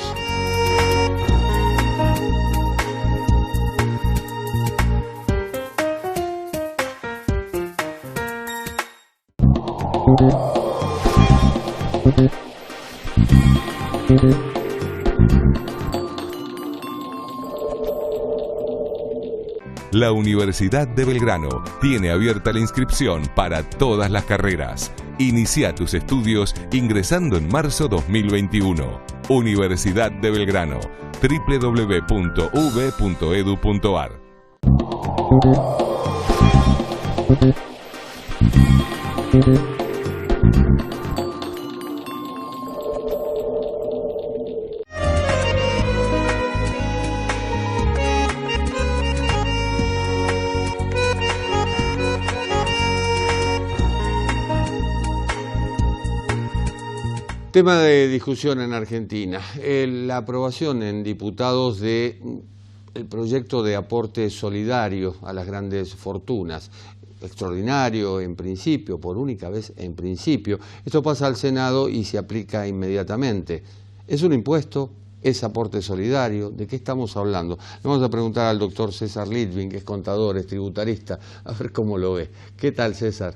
La Universidad de Belgrano tiene abierta la inscripción para todas las carreras. Inicia tus estudios ingresando en marzo 2021. Universidad de Belgrano, www.uv.edu.ar. Tema de discusión en Argentina, la aprobación en diputados del proyecto de aporte solidario a las grandes fortunas, extraordinario en principio, por única vez en principio. Esto pasa al Senado y se aplica inmediatamente. ¿Es un impuesto? ¿Es aporte solidario? ¿De qué estamos hablando? Le vamos a preguntar al doctor César Litvin, que es contador, es tributarista, a ver cómo lo ve. ¿Qué tal, César?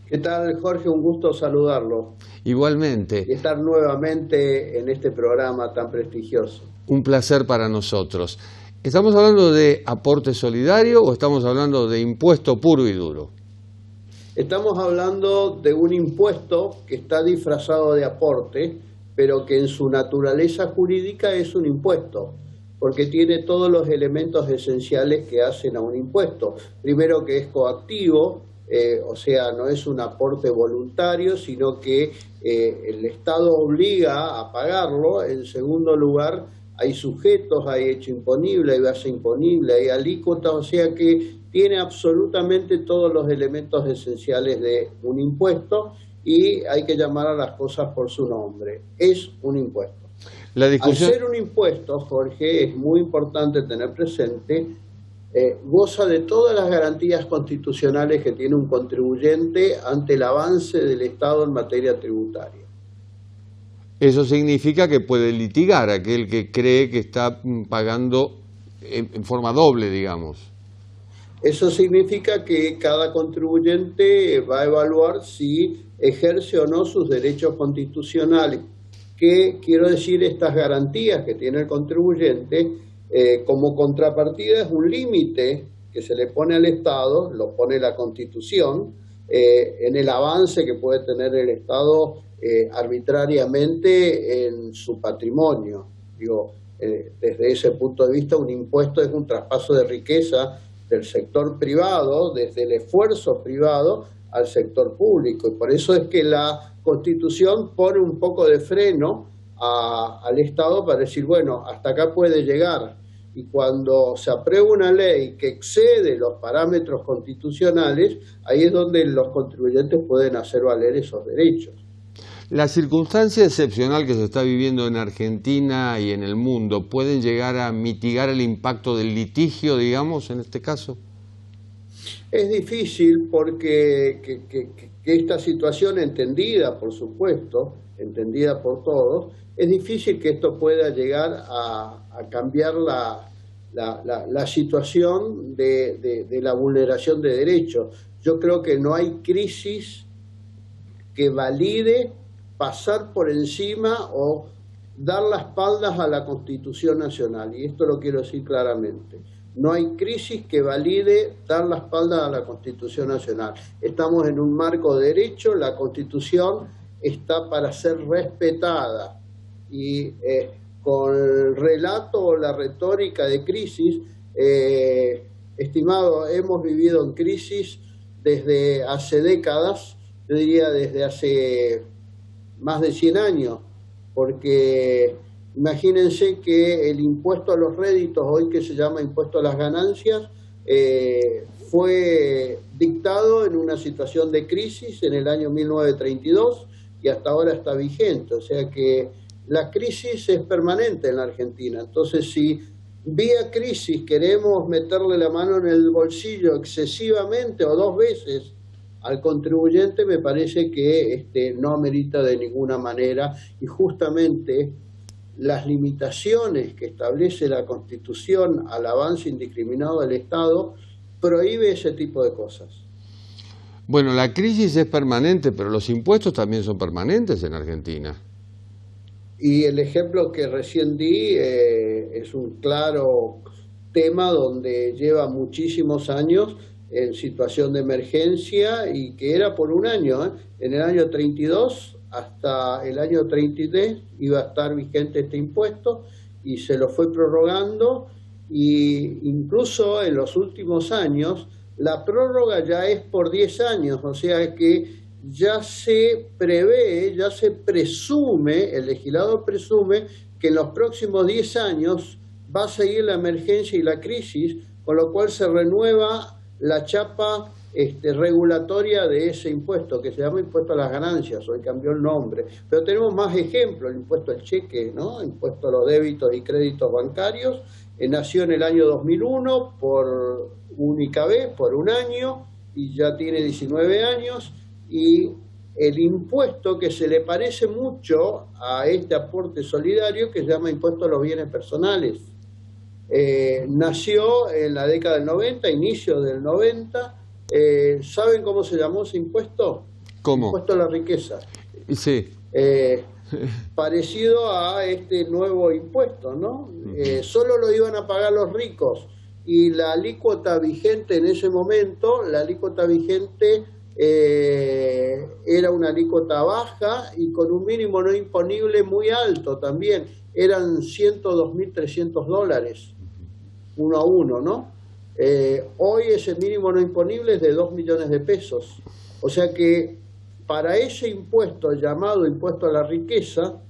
¿Qué tal, Jorge? Un gusto saludarlo. Igualmente. Y estar nuevamente en este programa tan prestigioso. Un placer para nosotros. ¿Estamos hablando de aporte solidario o estamos hablando de impuesto puro y duro? Estamos hablando de un impuesto que está disfrazado de aporte, pero que en su naturaleza jurídica es un impuesto, porque tiene todos los elementos esenciales que hacen a un impuesto. Primero, que es coactivo, o sea, no es un aporte voluntario, sino que el Estado obliga a pagarlo. En segundo lugar, hay sujetos, hay hecho imponible, hay base imponible, hay alícuota, o sea que tiene absolutamente todos los elementos esenciales de un impuesto y hay que llamar a las cosas por su nombre. Es un impuesto. La discusión... Al ser un impuesto, Jorge, es muy importante tener presente, goza de todas las garantías constitucionales que tiene un contribuyente ante el avance del Estado en materia tributaria. Eso significa que puede litigar aquel que cree que está pagando en forma doble, digamos. Eso significa que cada contribuyente va a evaluar si ejerce o no sus derechos constitucionales. Que quiero decir, estas garantías que tiene el contribuyente, como contrapartida es un límite que se le pone al Estado, lo pone la Constitución, en el avance que puede tener el Estado arbitrariamente en su patrimonio. Digo, desde ese punto de vista, un impuesto es un traspaso de riqueza del sector privado, desde el esfuerzo privado al sector público. Y por eso es que la Constitución pone un poco de freno al Estado para decir, bueno, hasta acá puede llegar. Y cuando se aprueba una ley que excede los parámetros constitucionales, ahí es donde los contribuyentes pueden hacer valer esos derechos. La circunstancia excepcional que se está viviendo en Argentina y en el mundo, ¿pueden llegar a mitigar el impacto del litigio, digamos, en este caso? Es difícil porque que esta situación, entendida, por supuesto, entendida por todos, es difícil que esto pueda llegar a cambiar la situación de la vulneración de derechos. Yo creo que no hay crisis que valide pasar por encima o dar las espaldas a la Constitución Nacional, y esto lo quiero decir claramente. No hay crisis que valide dar la espalda a la Constitución Nacional. Estamos en un marco de derecho, la Constitución está para ser respetada y con el relato o la retórica de crisis, estimado, hemos vivido en crisis desde hace décadas, yo diría desde hace más de 100 años, porque imagínense que el impuesto a los réditos, hoy que se llama impuesto a las ganancias, fue dictado en una situación de crisis en el año 1932 y hasta ahora está vigente. O sea que la crisis es permanente en la Argentina. Entonces, si vía crisis queremos meterle la mano en el bolsillo excesivamente o dos veces al contribuyente, me parece que no amerita de ninguna manera, y justamente las limitaciones que establece la Constitución al avance indiscriminado del Estado prohíbe ese tipo de cosas. Bueno, la crisis es permanente, pero los impuestos también son permanentes en Argentina. Y el ejemplo que recién di es un claro tema donde lleva muchísimos años en situación de emergencia y que era por un año. En el año 32 hasta el año 33 iba a estar vigente este impuesto y se lo fue prorrogando, y incluso en los últimos años la prórroga ya es por 10 años, o sea que ya se prevé, ya se presume, el legislador presume que en los próximos 10 años va a seguir la emergencia y la crisis, con lo cual se renueva la chapa regulatoria de ese impuesto, que se llama impuesto a las ganancias, hoy cambió el nombre. Pero tenemos más ejemplos: el impuesto al cheque, ¿no? El impuesto a los débitos y créditos bancarios, nació en el año 2001 por única vez, por un año, y ya tiene 19 años, y el impuesto que se le parece mucho a este aporte solidario, que se llama impuesto a los bienes personales. Nació en la década del 90, inicio del 90. ¿Saben cómo se llamó ese impuesto? ¿Cómo? Impuesto a la riqueza. Sí. Parecido a este nuevo impuesto, ¿no? Solo lo iban a pagar los ricos, y la alícuota vigente en ese momento, la alícuota vigente era una alícuota baja y con un mínimo no imponible muy alto también. Eran $102.300, uno a uno, ¿no? Hoy ese mínimo no imponible es de 2 millones de pesos. O sea que para ese impuesto llamado impuesto a la riqueza,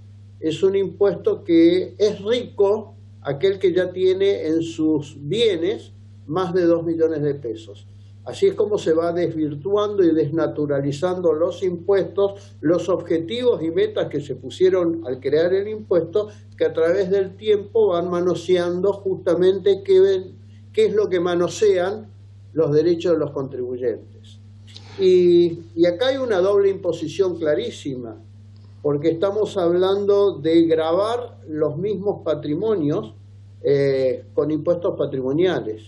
es un impuesto que es rico aquel que ya tiene en sus bienes más de 2 millones de pesos. Así es como se va desvirtuando y desnaturalizando los impuestos, los objetivos y metas que se pusieron al crear el impuesto, que a través del tiempo van manoseando justamente qué es lo que manosean los derechos de los contribuyentes. Y acá hay una doble imposición clarísima, porque estamos hablando de gravar los mismos patrimonios con impuestos patrimoniales.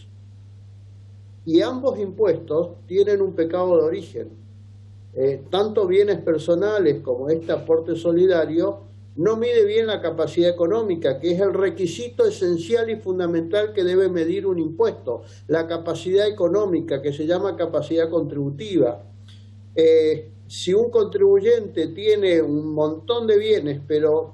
Y ambos impuestos tienen un pecado de origen. Tanto bienes personales como este aporte solidario no mide bien la capacidad económica, que es el requisito esencial y fundamental que debe medir un impuesto. La capacidad económica, que se llama capacidad contributiva. Si un contribuyente tiene un montón de bienes, pero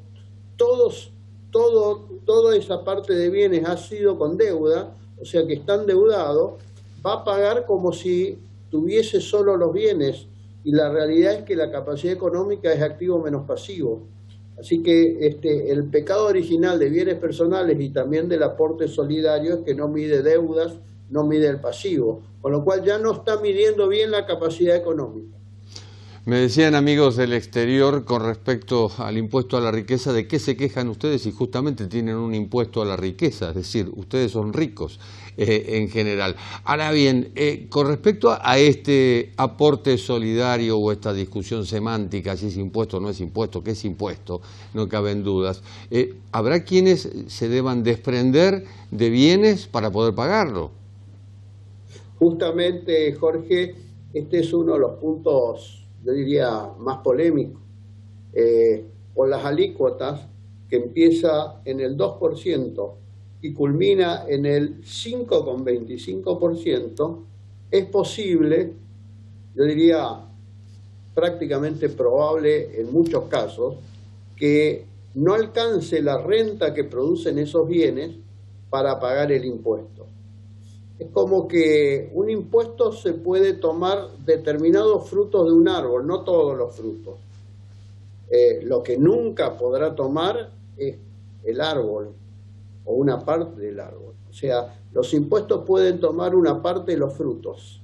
toda esa parte de bienes ha sido con deuda, o sea que está endeudado, va a pagar como si tuviese solo los bienes, y la realidad es que la capacidad económica es activo menos pasivo. Así que el pecado original de bienes personales y también del aporte solidario es que no mide deudas, no mide el pasivo, con lo cual ya no está midiendo bien la capacidad económica. Me decían amigos del exterior con respecto al impuesto a la riqueza, ¿de qué se quejan ustedes si justamente tienen un impuesto a la riqueza? Es decir, ustedes son ricos en general. Ahora bien, con respecto a este aporte solidario o esta discusión semántica, si es impuesto o no es impuesto, qué es impuesto, no caben dudas, ¿habrá quienes se deban desprender de bienes para poder pagarlo? Justamente, Jorge, este es uno de los puntos, yo diría, más polémico, con las alícuotas, que empieza en el 2% y culmina en el 5,25%, es posible, yo diría prácticamente probable en muchos casos, que no alcance la renta que producen esos bienes para pagar el impuesto. Es como que un impuesto se puede tomar determinados frutos de un árbol, no todos los frutos. Lo que nunca podrá tomar es el árbol o una parte del árbol. O sea, los impuestos pueden tomar una parte de los frutos,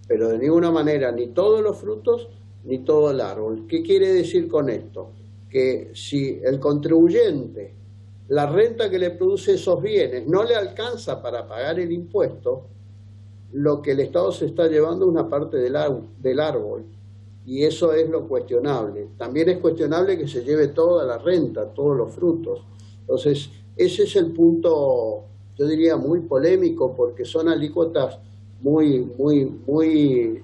pero de ninguna manera ni todos los frutos ni todo el árbol. ¿Qué quiere decir con esto? Que si el contribuyente, la renta que le produce esos bienes no le alcanza para pagar el impuesto, lo que el Estado se está llevando es una parte del árbol, y eso es lo cuestionable. También es cuestionable que se lleve toda la renta, todos los frutos. Entonces, ese es el punto, yo diría, muy polémico, porque son alícuotas muy,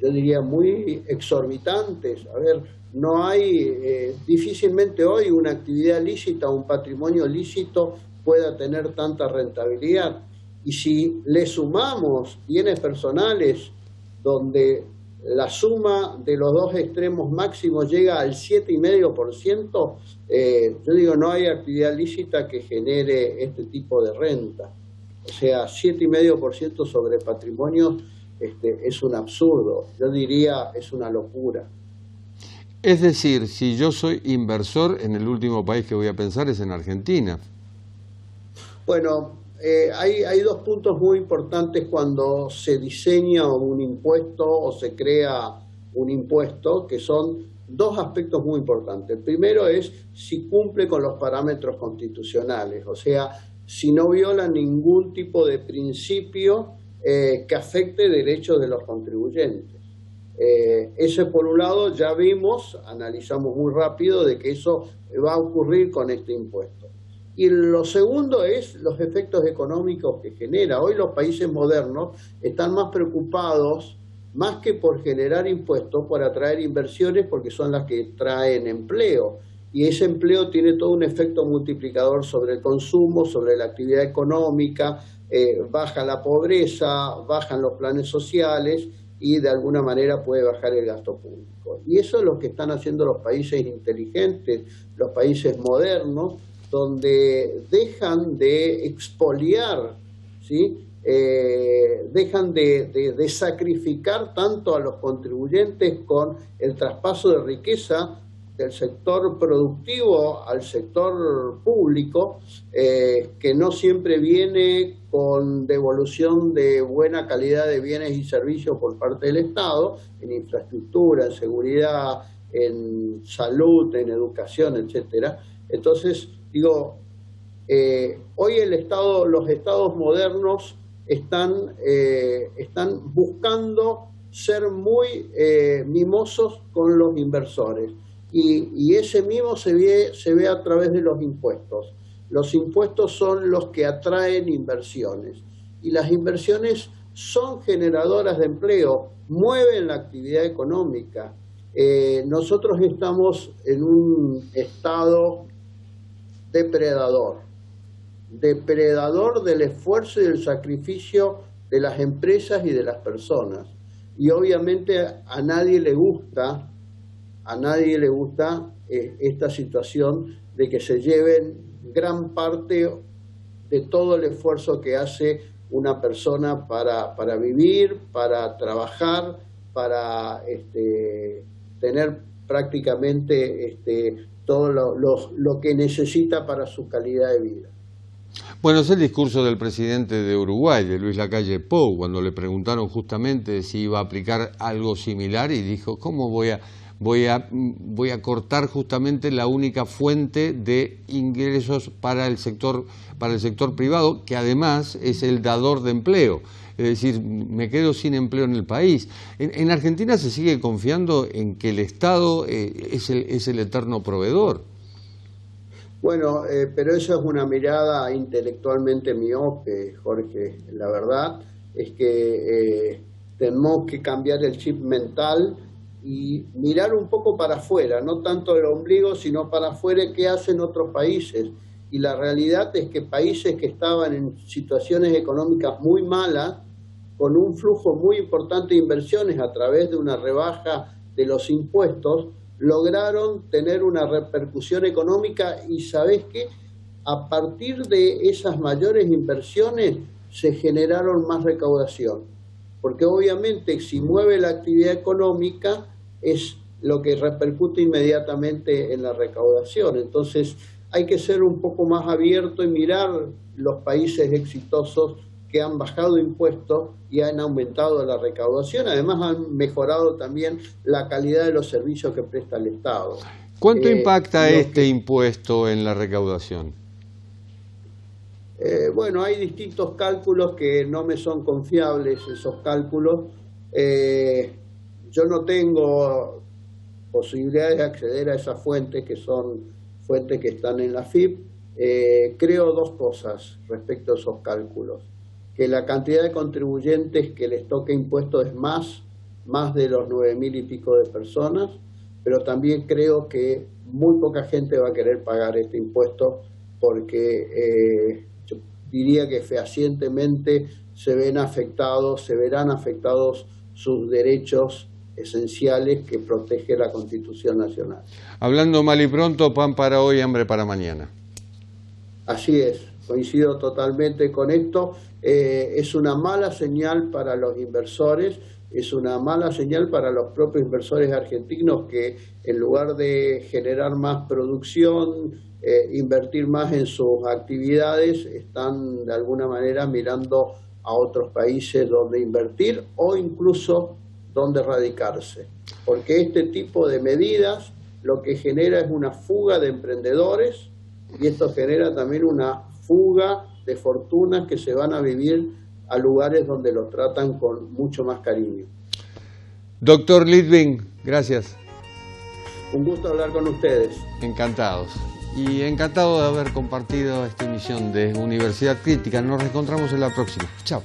yo diría, muy exorbitantes. A ver, no hay, difícilmente hoy una actividad lícita, un patrimonio lícito pueda tener tanta rentabilidad. Y si le sumamos bienes personales, donde la suma de los dos extremos máximos llega al 7,5%, yo digo, no hay actividad lícita que genere este tipo de renta. O sea, 7,5% sobre patrimonio es un absurdo. Yo diría, es una locura. Es decir, si yo soy inversor, en el último país que voy a pensar es en Argentina. Bueno, hay dos puntos muy importantes cuando se diseña un impuesto o se crea un impuesto, que son dos aspectos muy importantes. El primero es si cumple con los parámetros constitucionales, o sea, si no viola ningún tipo de principio que afecte derechos de los contribuyentes. Ese por un lado ya vimos, analizamos muy rápido de que eso va a ocurrir con este impuesto. Y lo segundo es los efectos económicos que genera. Hoy los países modernos están más preocupados, más que por generar impuestos, por atraer inversiones, porque son las que traen empleo. Y ese empleo tiene todo un efecto multiplicador sobre el consumo, sobre la actividad económica, baja la pobreza, bajan los planes sociales y de alguna manera puede bajar el gasto público. Y eso es lo que están haciendo los países inteligentes, los países modernos, donde dejan de expoliar, ¿sí?, dejan de sacrificar tanto a los contribuyentes con el traspaso de riqueza del sector productivo al sector público, que no siempre viene con devolución de buena calidad de bienes y servicios por parte del Estado, en infraestructura, en seguridad, en salud, en educación, etcétera. Entonces, digo, hoy los estados modernos están buscando ser muy mimosos con los inversores, y ese mimo se ve a través de los impuestos. Los impuestos son los que atraen inversiones, y las inversiones son generadoras de empleo, mueven la actividad económica. Nosotros estamos en un estado depredador del esfuerzo y del sacrificio de las empresas y de las personas. Y obviamente a nadie le gusta esta situación de que se lleven gran parte de todo el esfuerzo que hace una persona para vivir, para trabajar, para tener prácticamente todo lo que necesita para su calidad de vida. Bueno, es el discurso del presidente de Uruguay, de Luis Lacalle Pou, cuando le preguntaron justamente si iba a aplicar algo similar, y dijo: ¿cómo voy a cortar justamente la única fuente de ingresos para el sector privado, que además es el dador de empleo? Es decir, me quedo sin empleo en el país. En Argentina se sigue confiando en que el Estado es el eterno proveedor. Bueno, pero eso es una mirada intelectualmente miope, Jorge. La verdad es que tenemos que cambiar el chip mental y mirar un poco para afuera, no tanto el ombligo, sino para afuera, qué hacen otros países. Y la realidad es que países que estaban en situaciones económicas muy malas, con un flujo muy importante de inversiones a través de una rebaja de los impuestos, lograron tener una repercusión económica. Y ¿sabés qué? A partir de esas mayores inversiones se generaron más recaudación, porque obviamente si mueve la actividad económica es lo que repercute inmediatamente en la recaudación. Entonces hay que ser un poco más abierto y mirar los países exitosos que han bajado impuestos y han aumentado la recaudación. Además han mejorado también la calidad de los servicios que presta el Estado. ¿Cuánto impacta este impuesto en la recaudación? Bueno, hay distintos cálculos que no me son confiables, esos cálculos. Yo no tengo posibilidades de acceder a esas fuentes, que son fuentes que están en la FIP. Creo dos cosas respecto a esos cálculos: que la cantidad de contribuyentes que les toca impuestos es más de los 9.000 y pico de personas, pero también creo que muy poca gente va a querer pagar este impuesto, porque yo diría que fehacientemente se verán afectados sus derechos esenciales que protege la Constitución Nacional. Hablando mal y pronto, pan para hoy, hambre para mañana. Así es, coincido totalmente con esto. Es una mala señal para los inversores, es una mala señal para los propios inversores argentinos, que en lugar de generar más producción, invertir más en sus actividades, están de alguna manera mirando a otros países donde invertir o incluso donde radicarse. Porque este tipo de medidas lo que genera es una fuga de emprendedores, y esto genera también una fuga de fortunas que se van a vivir a lugares donde los tratan con mucho más cariño. Doctor Litvin, gracias. Un gusto hablar con ustedes. Encantados. Y encantado de haber compartido esta emisión de Universidad Crítica. Nos reencontramos en la próxima. Chao.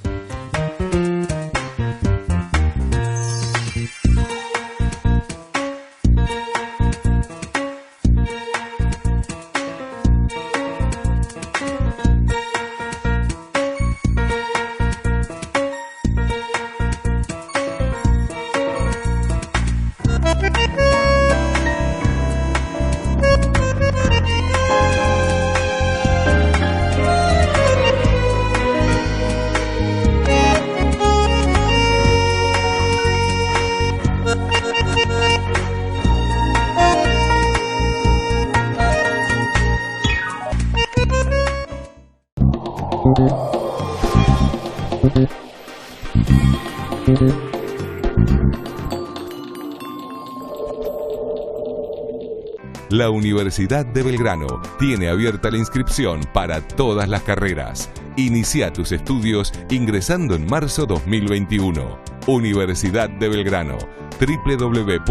La Universidad de Belgrano tiene abierta la inscripción para todas las carreras. Inicia tus estudios ingresando en marzo 2021. Universidad de Belgrano, www.uv.edu.ar.